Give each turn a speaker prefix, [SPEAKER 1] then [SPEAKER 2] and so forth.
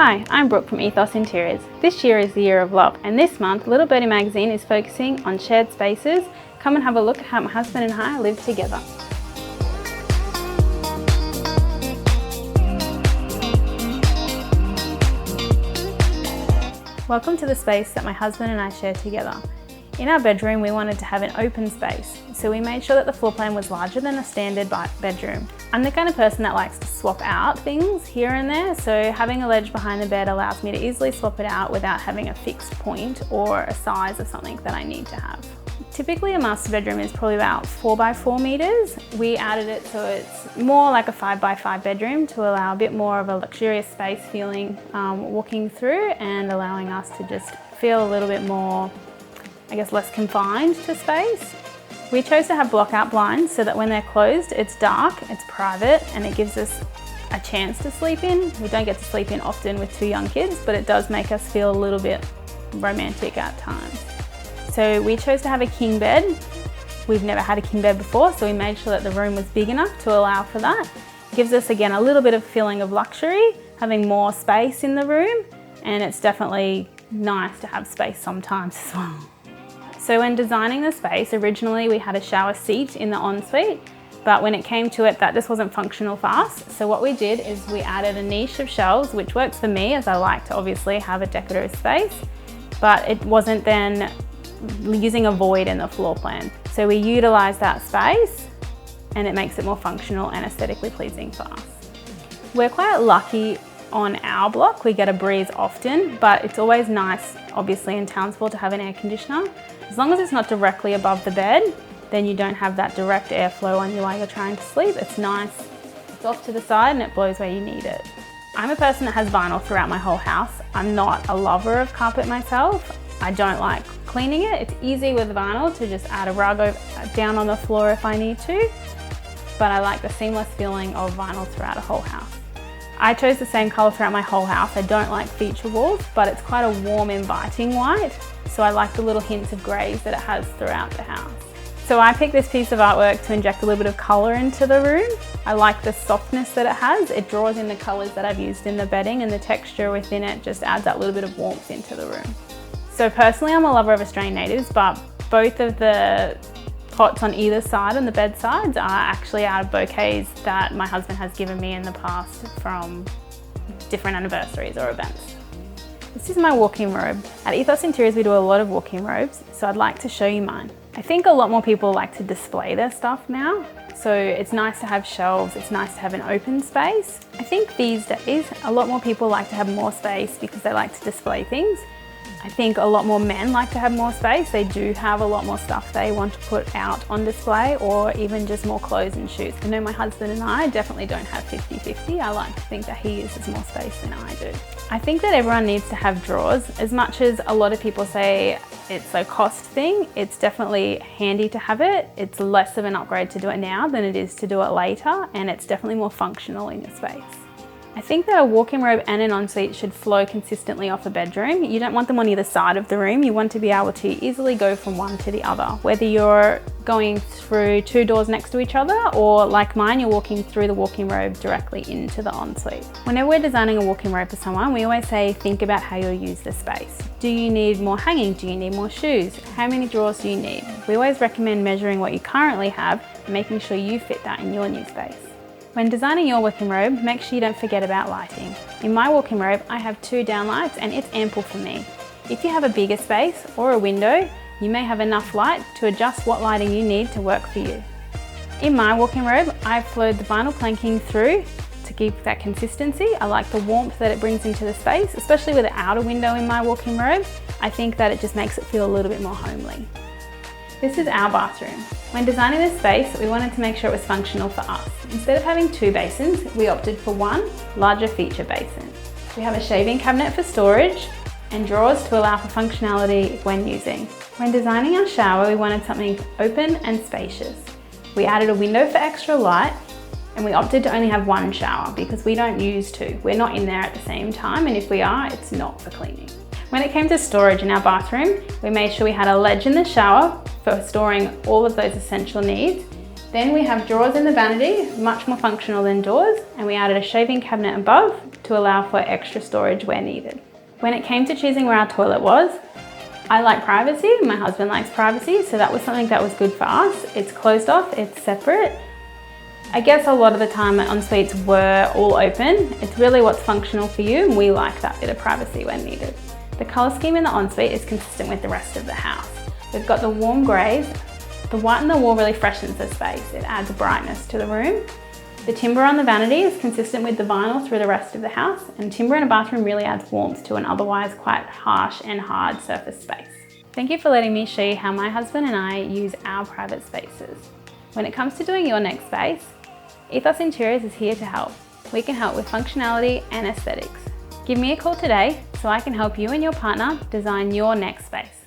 [SPEAKER 1] Hi, I'm Brooke from Ethos Interiors. This year is the year of love, and this month Little Birdie magazine is focusing on shared spaces. Come and have a look at how my husband and I live together. Welcome to the space that my husband and I share together. In our bedroom, we wanted to have an open space, so we made sure that the floor plan was larger than a standard bedroom. I'm the kind of person that likes to swap out things here and there, so having a ledge behind the bed allows me to easily swap it out without having a fixed point or a size of something that I need to have. Typically a master bedroom is probably about 4 by 4 meters. We added it so it's more like a 5 by 5 bedroom to allow a bit more of a luxurious space feeling walking through, and allowing us to just feel a little bit more, I guess, less confined to space. We chose to have block-out blinds so that when they're closed, it's dark, it's private, and it gives us a chance to sleep in. We don't get to sleep in often with 2 young kids, but it does make us feel a little bit romantic at times. So we chose to have a king bed. We've never had a king bed before, so we made sure that the room was big enough to allow for that. It gives us, again, a little bit of feeling of luxury, having more space in the room, and it's definitely nice to have space sometimes as well. So when designing the space, originally we had a shower seat in the ensuite, but when it came to it, that just wasn't functional for us. So what we did is we added a niche of shelves, which works for me as I like to obviously have a decorative space, but it wasn't then using a void in the floor plan. So we utilise that space and it makes it more functional and aesthetically pleasing for us. We're quite lucky on our block. We get a breeze often, but it's always nice, obviously in Townsville, to have an air conditioner. As long as it's not directly above the bed, then you don't have that direct airflow on you while you're trying to sleep. It's nice, it's off to the side and it blows where you need it. I'm a person that has vinyl throughout my whole house. I'm not a lover of carpet myself. I don't like cleaning it. It's easy with vinyl to just add a rug down on the floor if I need to, but I like the seamless feeling of vinyl throughout a whole house. I chose the same colour throughout my whole house. I don't like feature walls, but it's quite a warm, inviting white, so I like the little hints of greys that it has throughout the house. So I picked this piece of artwork to inject a little bit of colour into the room. I like the softness that it has. It draws in the colours that I've used in the bedding, and the texture within it just adds that little bit of warmth into the room. So personally, I'm a lover of Australian natives, but both of the pots on either side on the bedsides are actually out of bouquets that my husband has given me in the past from different anniversaries or events. This is my walk-in robe. At Ethos Interiors we do a lot of walk-in robes, so I'd like to show you mine. I think a lot more people like to display their stuff now, so it's nice to have shelves, it's nice to have an open space. I think these days a lot more people like to have more space because they like to display things. I think a lot more men like to have more space. They do have a lot more stuff they want to put out on display, or even just more clothes and shoes. I know my husband and I definitely don't have 50-50. I like to think that he uses more space than I do. I think that everyone needs to have drawers. As much as a lot of people say it's a cost thing, it's definitely handy to have it. It's less of an upgrade to do it now than it is to do it later, and it's definitely more functional in your space. I think that a walk-in robe and an ensuite should flow consistently off a bedroom. You don't want them on either side of the room. You want to be able to easily go from one to the other, whether you're going through 2 doors next to each other, or like mine, you're walking through the walk-in robe directly into the ensuite. Whenever we're designing a walk-in robe for someone, we always say, think about how you'll use the space. Do you need more hanging? Do you need more shoes? How many drawers do you need? We always recommend measuring what you currently have and making sure you fit that in your new space. When designing your walk-in robe, make sure you don't forget about lighting. In my walk-in robe, I have 2 downlights and it's ample for me. If you have a bigger space or a window, you may have enough light to adjust what lighting you need to work for you. In my walk-in robe, I've flowed the vinyl planking through to keep that consistency. I like the warmth that it brings into the space, especially with the outer window in my walk-in robe. I think that it just makes it feel a little bit more homely. This is our bathroom. When designing this space, we wanted to make sure it was functional for us. Instead of having 2 basins, we opted for one larger feature basin. We have a shaving cabinet for storage and drawers to allow for functionality when using. When designing our shower, we wanted something open and spacious. We added a window for extra light, and we opted to only have 1 shower because we don't use 2. We're not in there at the same time, and if we are, it's not for cleaning. When it came to storage in our bathroom, we made sure we had a ledge in the shower for storing all of those essential needs. Then we have drawers in the vanity, much more functional than doors, and we added a shaving cabinet above to allow for extra storage where needed. When it came to choosing where our toilet was, I like privacy, my husband likes privacy, so that was something that was good for us. It's closed off, it's separate. I guess a lot of the time my en-suites were all open. It's really what's functional for you, and we like that bit of privacy when needed. The colour scheme in the ensuite is consistent with the rest of the house. We've got the warm greys. The white on the wall really freshens the space. It adds brightness to the room. The timber on the vanity is consistent with the vinyl through the rest of the house, and timber in a bathroom really adds warmth to an otherwise quite harsh and hard surface space. Thank you for letting me show you how my husband and I use our private spaces. When it comes to doing your next space, Ethos Interiors is here to help. We can help with functionality and aesthetics. Give me a call today so I can help you and your partner design your next space.